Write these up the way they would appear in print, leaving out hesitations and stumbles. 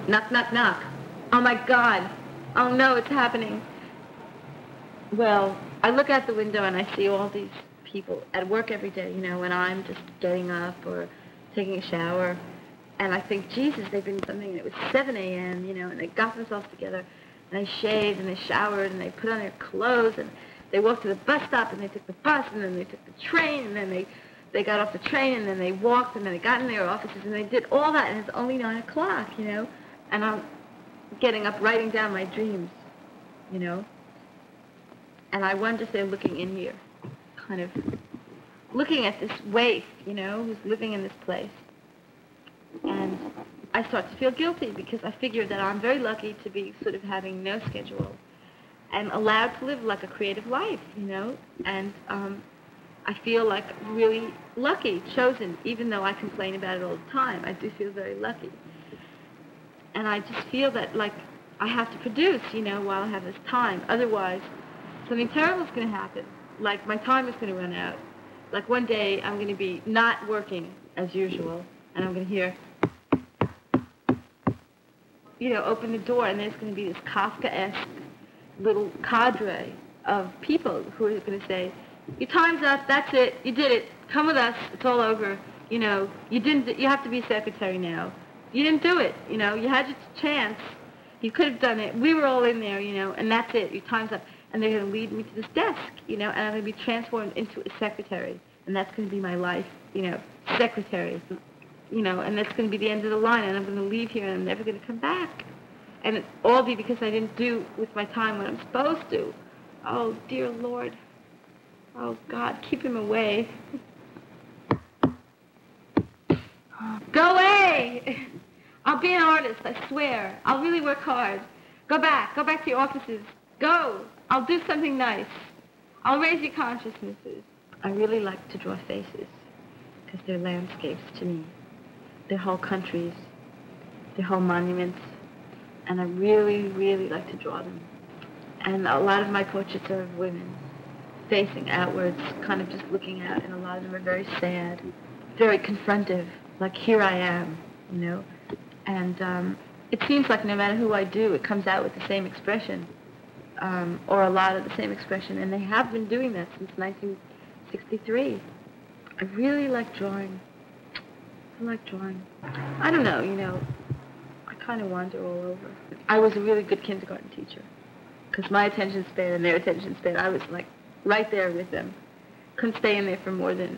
Knock, knock, knock. Oh my God. Oh no, it's happening. Well, I look out the window and I see all these people at work every day, you know, when I'm just getting up or taking a shower. And I think, Jesus, they've been something, and it was 7 a.m., you know, and they got themselves together, and they shaved, and they showered, and they put on their clothes, and they walked to the bus stop, and they took the bus, and then they took the train, and then they got off the train, and then they walked, and then they got in their offices, and they did all that, and it's only 9 o'clock, you know, and I'm getting up, writing down my dreams, you know, and I wonder if they're looking in here, kind of looking at this waif, you know, who's living in this place. And I start to feel guilty because I figure that I'm very lucky to be sort of having no schedule and allowed to live like a creative life, you know, and I feel like really lucky, chosen, even though I complain about it all the time. I do feel very lucky. And I just feel that, like, I have to produce, you know, while I have this time. Otherwise, something terrible is going to happen. Like, my time is going to run out. Like, one day I'm going to be not working as usual, and I'm going to hear, you know, open the door, and there's going to be this Kafka-esque little cadre of people who are going to say, your time's up, that's it, you did it, come with us, it's all over, you know, you have to be secretary now. You didn't do it, you know, you had your chance, you could have done it, we were all in there, you know, and that's it, your time's up. And they're going to lead me to this desk, you know, and I'm going to be transformed into a secretary, and that's going to be my life, you know, secretary. You know, and that's going to be the end of the line, and I'm going to leave here, and I'm never going to come back. And it all be because I didn't do with my time what I'm supposed to. Oh, dear Lord. Oh, God, keep him away. Go away! I'll be an artist, I swear. I'll really work hard. Go back to your offices. Go! I'll do something nice. I'll raise your consciousnesses. I really like to draw faces, because they're landscapes to me. Their whole countries, their whole monuments, and I really, really like to draw them. And a lot of my portraits are of women, facing outwards, kind of just looking out, and a lot of them are very sad, very confrontive, like here I am, you know. And it seems like no matter who I do, it comes out with the same expression, or a lot of the same expression, and they have been doing that since 1963. I really like drawing. I like drawing. I don't know, you know, I kind of wander all over. I was a really good kindergarten teacher, because my attention span and their attention span, I was like right there with them. Couldn't stay in there for more than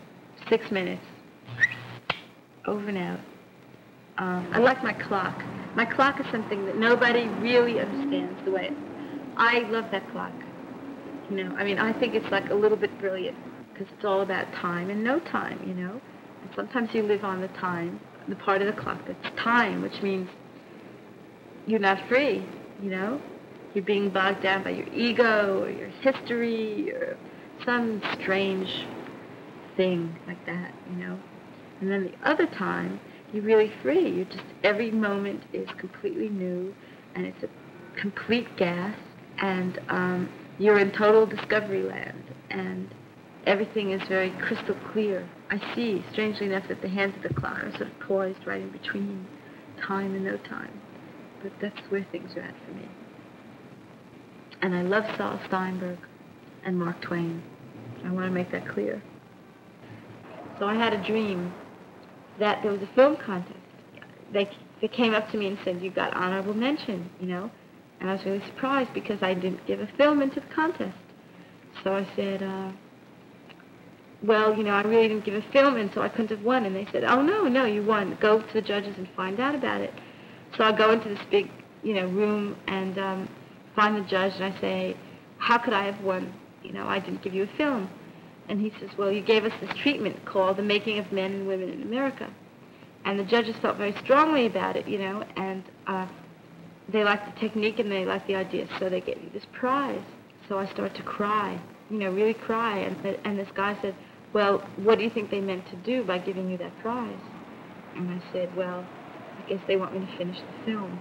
6 minutes. Over and out. I like my clock. My clock is something that nobody really understands the way I love that clock. You know, I mean, I think it's like a little bit brilliant, because it's all about time and no time, you know. And sometimes you live on the time, the part of the clock that's time, which means you're not free, you know. You're being bogged down by your ego or your history or some strange thing like that, you know. And then the other time, you're really free. You're just, every moment is completely new, and it's a complete gas, and you're in total discovery land, and everything is very crystal clear. I see, strangely enough, that the hands of the clock are sort of poised right in between time and no time. But that's where things are at for me. And I love Saul Steinberg and Mark Twain. I want to make that clear. So I had a dream that there was a film contest. They came up to me and said, you got honorable mention, you know. And I was really surprised because I didn't give a film into the contest. So I said, well, you know, I really didn't give a film in, so I couldn't have won. And they said, oh, no, you won. Go to the judges and find out about it. So I go into this big, you know, room and find the judge, and I say, how could I have won? You know, I didn't give you a film. And he says, well, you gave us this treatment called The Making of Men and Women in America. And the judges felt very strongly about it, you know, and they liked the technique and they liked the idea, so they gave me this prize. So I started to cry, you know, really cry. And this guy said, well, what do you think they meant to do by giving you that prize? And I said, well, I guess they want me to finish the film.